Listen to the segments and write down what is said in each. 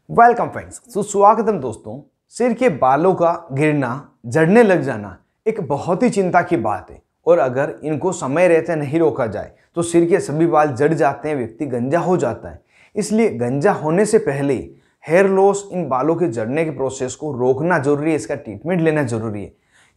Welcome friends, सुस्वागतम दोस्तों। सिर के बालों का गिरना, झड़ने लग जाना एक बहुत ही चिंता की बात है और अगर इनको समय रहते नहीं रोका जाए तो सिर के सभी बाल झड़ जाते हैं, व्यक्ति गंजा हो जाता है। इसलिए गंजा होने से पहले हेयर लॉस, इन बालों के झड़ने के प्रोसेस को रोकना जरूरी है, इसका ट्रीटमेंट लेना जरूरी है।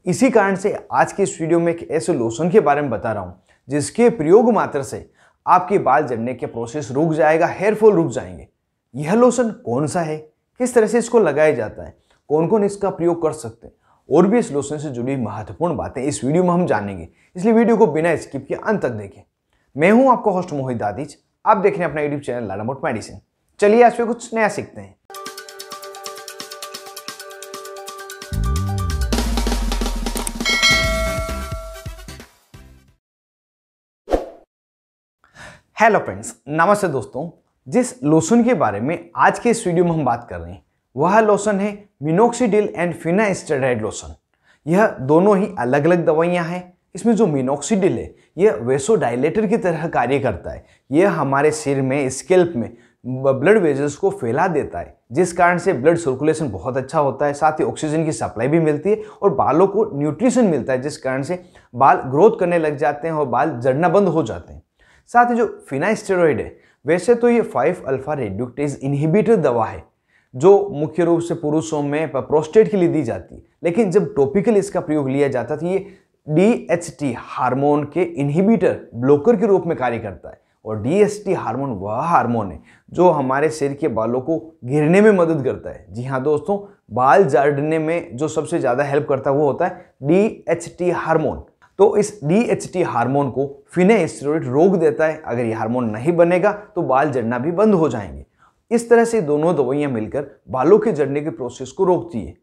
इसी कारण से आज के इस वीडियो में एक ऐसे लोशन के बारे में बता रहा हूँ जिसके प्रयोग मात्र से आपके बाल झड़ने के प्रोसेस रुक जाएगा, हेयर फॉल रुक जाएंगे। यह लोशन कौन सा है, किस तरह से इसको लगाया जाता है, कौन कौन इसका प्रयोग कर सकते हैं और भी इस लोशन से जुड़ी महत्वपूर्ण बातें इस वीडियो में हम जानेंगे। इसलिए वीडियो को बिना स्किप किए अंत तक देखें। मैं हूं आपका होस्ट मोहित दादिज, आप देख रहे हैं अपना YouTube channel learn about medicine. चलिए आज पे कुछ नया सीखते हैं। हेलो फ्रेंड्स, नमस्ते दोस्तों। जिस लोशन के बारे में आज के इस वीडियो में हम बात कर रहे हैं वह लोशन है मिनोक्सिडिल एंड फिनास्टेराइड लोशन। यह दोनों ही अलग अलग दवाइयां हैं। इसमें जो मिनोक्सिडिल है यह वेसोडाइलेटर की तरह कार्य करता है। यह हमारे सिर में, स्कैल्प में ब्लड वेजल्स को फैला देता है, जिस कारण से ब्लड सर्कुलेशन बहुत अच्छा होता है। साथ ही ऑक्सीजन की सप्लाई भी मिलती है और बालों को न्यूट्रिशन मिलता है, जिस कारण से बाल ग्रोथ करने लग जाते हैं और बाल झड़ना बंद हो जाते हैं। साथ ही जो फिनास्टेरॉइड है, वैसे तो ये 5 अल्फा रेड्यूक्टेज इनहिबिटर दवा है जो मुख्य रूप से पुरुषों में प्रोस्टेट के लिए दी जाती है, लेकिन जब टॉपिकल इसका प्रयोग लिया जाता है तो ये DHT हार्मोन के इनहिबिटर, ब्लॉकर के रूप में कार्य करता है। और DHT हार्मोन वह हार्मोन है जो हमारे सिर के बालों को गिरने में मदद करता है। जी हाँ दोस्तों, बाल झड़ने में जो सबसे ज़्यादा हेल्प करता है वो होता है DHT हार्मोन। तो इस DHT हार्मोन को फिनास्टेरॉइड रोक देता है। अगर ये हार्मोन नहीं बनेगा तो बाल झड़ना भी बंद हो जाएंगे। इस तरह से दोनों दवाइयां मिलकर बालों के झड़ने के प्रोसेस को रोकती है।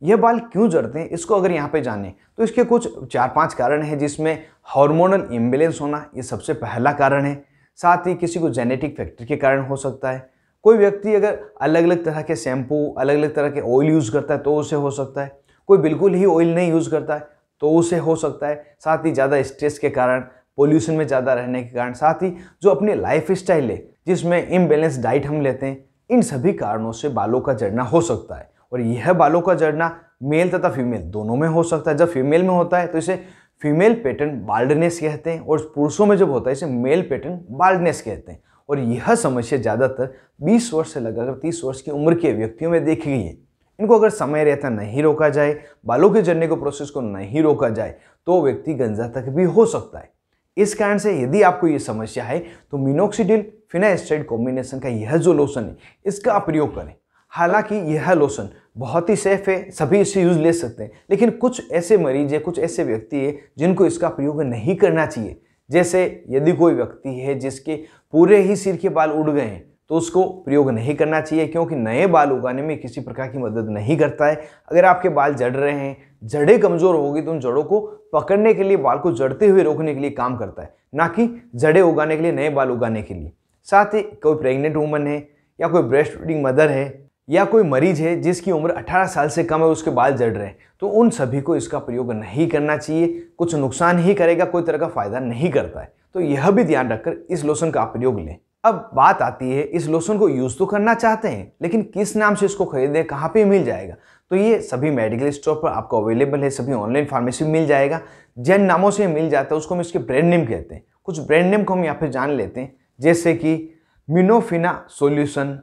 यह बाल क्यों झड़ते हैं, इसको अगर यहाँ पे जाने तो इसके कुछ 4-5 कारण हैं, जिसमें हार्मोनल इम्बैलेंस होना ये सबसे पहला कारण है। साथ ही किसी को जेनेटिक फैक्टर के कारण हो सकता है। कोई व्यक्ति अगर अलग अलग तरह के शैम्पू, अलग अलग तरह के ऑयल यूज़ करता है तो उसे हो सकता है। कोई बिल्कुल ही ऑयल नहीं यूज़ करता है तो उसे हो सकता है। साथ ही ज़्यादा स्ट्रेस के कारण, पोल्यूशन में ज़्यादा रहने के कारण, साथ ही जो अपनी लाइफ स्टाइल है जिसमें इम्बैलेंस डाइट हम लेते हैं, इन सभी कारणों से बालों का झड़ना हो सकता है। और यह बालों का झड़ना मेल तथा फीमेल दोनों में हो सकता है। जब फीमेल में होता है तो इसे फीमेल पैटर्न बाल्डनेस कहते हैं और पुरुषों में जब होता है इसे मेल पैटर्न बाल्डनेस कहते हैं। और यह समस्या ज़्यादातर 20 वर्ष से लगाकर 30 वर्ष की उम्र के व्यक्तियों में देखी गई है। इनको अगर समय रहता नहीं रोका जाए, बालों के झड़ने के प्रोसेस को नहीं रोका जाए तो व्यक्ति गंजा तक भी हो सकता है। इस कारण से यदि आपको ये समस्या है तो मिनोक्सिडिल फिनास्टेरॉइड कॉम्बिनेशन का यह जो लोशन है इसका आप प्रयोग करें। हालांकि यह लोशन बहुत ही सेफ है, सभी इसे यूज ले सकते हैं, लेकिन कुछ ऐसे मरीज है, कुछ ऐसे व्यक्ति है जिनको इसका प्रयोग नहीं करना चाहिए। जैसे यदि कोई व्यक्ति है जिसके पूरे ही सिर के बाल उड़ गए हैं तो उसको प्रयोग नहीं करना चाहिए, क्योंकि नए बाल उगाने में किसी प्रकार की मदद नहीं करता है। अगर आपके बाल झड़ रहे हैं, जड़ें कमजोर होगी तो उन जड़ों को पकड़ने के लिए, बाल को जड़ते हुए रोकने के लिए काम करता है, ना कि जड़ें उगाने के लिए, नए बाल उगाने के लिए। साथ ही कोई प्रेग्नेंट वुमन है या कोई ब्रेस्ट फीडिंग मदर है या कोई मरीज है जिसकी उम्र 18 साल से कम है, उसके बाल झड़ रहे हैं, तो उन सभी को इसका प्रयोग नहीं करना चाहिए। कुछ नुकसान ही करेगा, कोई तरह का फायदा नहीं करता है। तो यह भी ध्यान रखकर इस लोशन का आप प्रयोग लें। अब बात आती है, इस लोशन को यूज तो करना चाहते हैं लेकिन किस नाम से इसको खरीदें, कहाँ पे मिल जाएगा? तो ये सभी मेडिकल स्टोर पर आपको अवेलेबल है, सभी ऑनलाइन फार्मेसी में मिल जाएगा। जिन नामों से मिल जाता है उसको हम इसके ब्रांड नेम कहते हैं। कुछ ब्रांड नेम को हम यहाँ पे जान लेते हैं, जैसे कि Minofina solution,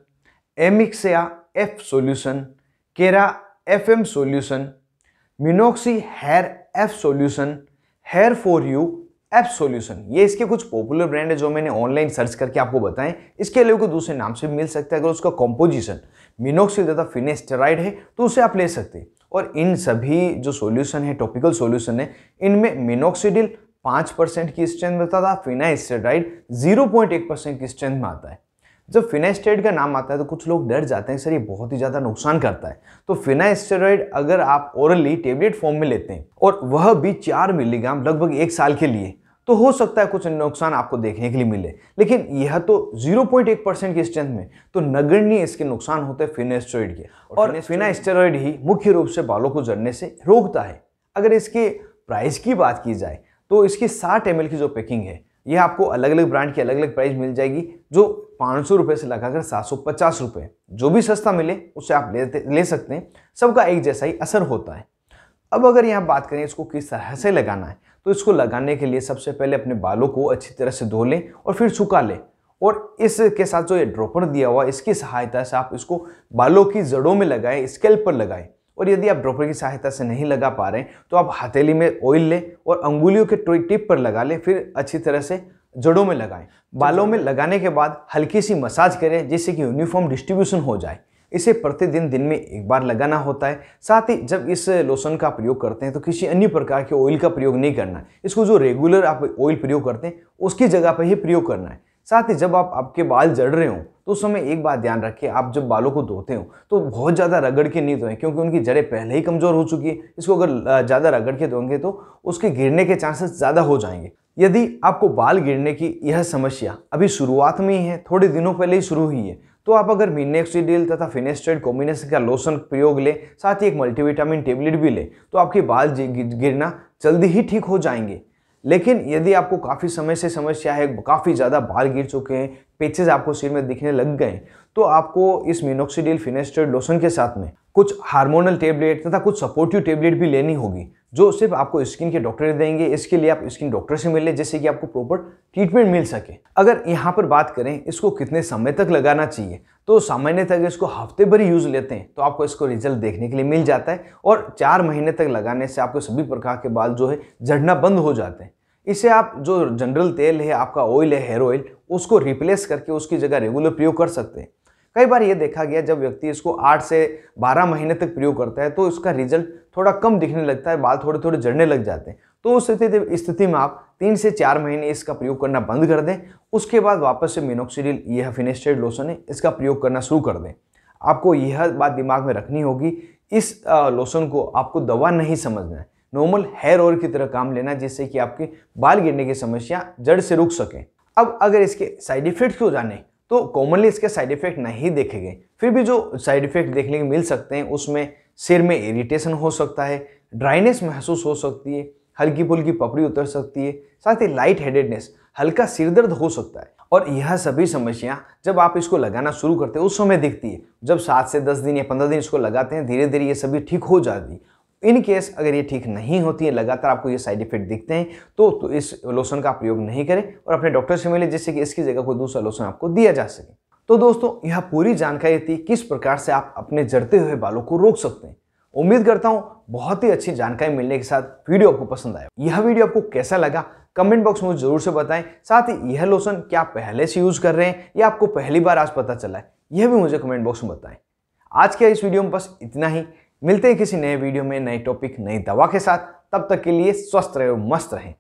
Amixia F solution, Kera FM solution, Minoxi hair F solution, hair for you F solution. ये इसके कुछ पॉपुलर ब्रांड है जो मैंने ऑनलाइन सर्च करके आपको बताएं। इसके अलावा कोई दूसरे नाम से भी मिल सकता है। अगर उसका कॉम्पोजिशन मिनोक्सिल तथा फिनास्टेरॉइड है तो उसे आप ले सकते हैं। और इन सभी जो सॉल्यूशन है, टॉपिकल सॉल्यूशन है, इनमें मिनोक्सिडिल 5% की स्ट्रेंथ में तथा फिनास्टेरॉइड 0.1% की स्ट्रेंथ में आता है। जब फिनास्टेरॉइड का नाम आता है तो कुछ लोग डर जाते हैं, सर ये बहुत ही ज़्यादा नुकसान करता है। तो फिनास्टेरॉइड अगर आप ओरली टेबलेट फॉर्म में लेते हैं और वह भी 4 मिलीग्राम लगभग 1 साल के लिए, तो हो सकता है कुछ नुकसान आपको देखने के लिए मिले, लेकिन यह तो 0.1% की स्ट्रेंथ में, तो नगण्य इसके नुकसान होते हैं फिनास्टेरॉइड के। और फिनास्टेरॉइड ही मुख्य रूप से बालों को झड़ने से रोकता है। अगर इसके प्राइस की बात की जाए तो इसकी 60 ml की जो पैकिंग है यह आपको अलग अलग ब्रांड की अलग अलग प्राइस मिल जाएगी, जो 500 रुपये से लगाकर 750 रुपये, जो भी सस्ता मिले उससे आप ले सकते हैं। सबका एक जैसा ही असर होता है। अब अगर यहाँ बात करें इसको किस तरह से लगाना है, तो इसको लगाने के लिए सबसे पहले अपने बालों को अच्छी तरह से धो लें और फिर सुखा लें। और इसके साथ जो ये ड्रॉपर दिया हुआ है, इसकी सहायता से आप इसको बालों की जड़ों में लगाएं, स्कैल्प पर लगाएं। और यदि आप ड्रॉपर की सहायता से नहीं लगा पा रहे हैं तो आप हथेली में ऑयल लें और अंगुलियों के टिप पर लगा लें, फिर अच्छी तरह से जड़ों में लगाएं। बालों में लगाने के बाद हल्की सी मसाज करें जिससे कि यूनिफॉर्म डिस्ट्रीब्यूशन हो जाए। इसे प्रतिदिन दिन में एक बार लगाना होता है। साथ ही जब इस लोशन का प्रयोग करते हैं तो किसी अन्य प्रकार के ऑयल का प्रयोग नहीं करना है। इसको जो रेगुलर आप ऑयल प्रयोग करते हैं उसकी जगह पर ही प्रयोग करना है। साथ ही जब आपके बाल जड़ रहे हो तो उस समय एक बात ध्यान रखिए, आप जब बालों को धोते हो तो बहुत ज़्यादा रगड़ के नहीं धोएं, क्योंकि उनकी जड़ें पहले ही कमज़ोर हो चुकी है। इसको अगर ज़्यादा रगड़ के धोएंगे तो उसके गिरने के चांसेस ज़्यादा हो जाएंगे। यदि आपको बाल गिरने की यह समस्या अभी शुरुआत में ही है, थोड़े दिनों पहले ही शुरू हुई है, तो आप अगर मिनोक्सिडिल तथा फिनेस्ट्रेट कॉम्बिनेशन का लोशन प्रयोग लें, साथ ही एक मल्टीविटामिन टेबलेट भी लें, तो आपके बाल गिरना जल्दी ही ठीक हो जाएंगे। लेकिन यदि आपको काफ़ी समय से समस्या है, काफ़ी ज़्यादा बाल गिर चुके हैं, पेचेस आपको सिर में दिखने लग गए, तो आपको इस मिनोक्सिडिल फिनेस्ट्रेट लोशन के साथ में कुछ हार्मोनल टेबलेट तथा कुछ सपोर्टिव टेबलेट भी लेनी होगी, जो सिर्फ आपको स्किन के डॉक्टर देंगे। इसके लिए आप स्किन डॉक्टर से मिलें जिससे कि आपको प्रॉपर ट्रीटमेंट मिल सके। अगर यहाँ पर बात करें इसको कितने समय तक लगाना चाहिए, तो सामान्यतः अगर इसको हफ्ते भर यूज़ लेते हैं तो आपको इसको रिजल्ट देखने के लिए मिल जाता है। और 4 महीने तक लगाने से आपके सभी प्रकार के बाल जो है झड़ना बंद हो जाते हैं। इसे आप जो जनरल तेल है, आपका ऑयल है, हेयर ऑयल, उसको रिप्लेस करके उसकी जगह रेगुलर प्रयोग कर सकते हैं। कई बार ये देखा गया जब व्यक्ति इसको 8 से 12 महीने तक प्रयोग करता है तो इसका रिजल्ट थोड़ा कम दिखने लगता है, बाल थोड़े थोड़े झड़ने लग जाते हैं। तो उस स्थिति में आप 3 से 4 महीने इसका प्रयोग करना बंद कर दें। उसके बाद वापस से मिनोक्सिडिल, यह फिनेस्ट्रेट लोशन है, इसका प्रयोग करना शुरू कर दें। आपको यह बात दिमाग में रखनी होगी, इस लोशन को आपको दवा नहीं समझना है, नॉर्मल हेयर ऑयल की तरह काम लेना, जिससे कि आपके बाल गिरने की समस्या जड़ से रुक सके। अब अगर इसके साइड इफेक्ट को जाने तो कॉमनली इसके साइड इफेक्ट नहीं देखे गए, फिर भी जो साइड इफेक्ट देखने को मिल सकते हैं उसमें सिर में इरिटेशन हो सकता है, ड्राइनेस महसूस हो सकती है, हल्की फुल्की पपड़ी उतर सकती है, साथ ही लाइट हेडेडनेस, हल्का सिरदर्द हो सकता है। और यह सभी समस्या जब आप इसको लगाना शुरू करते हैं उस समय दिखती है। जब 7 से 10 दिन या 15 दिन इसको लगाते हैं, धीरे धीरे ये सभी ठीक हो जाती है। इन केस अगर ये ठीक नहीं होती है, लगातार आपको ये साइड इफेक्ट दिखते हैं, तो इस लोशन का प्रयोग नहीं करें और अपने डॉक्टर से मिलें, जिससे कि इसकी जगह कोई दूसरा लोशन आपको दिया जा सके। तो दोस्तों, यह पूरी जानकारी थी किस प्रकार से आप अपने झड़ते हुए बालों को रोक सकते हैं। उम्मीद करता हूं बहुत ही अच्छी जानकारी मिलने के साथ वीडियो आपको पसंद आया। यह वीडियो आपको कैसा लगा कमेंट बॉक्स में जरूर से बताएं। साथ ही यह लोशन क्या पहले से यूज कर रहे हैं या आपको पहली बार आज पता चला है, यह भी मुझे कमेंट बॉक्स में बताएं। आज के इस वीडियो में बस इतना ही। मिलते हैं किसी नए वीडियो में, नए टॉपिक, नई दवा के साथ। तब तक के लिए स्वस्थ रहे और मस्त रहें।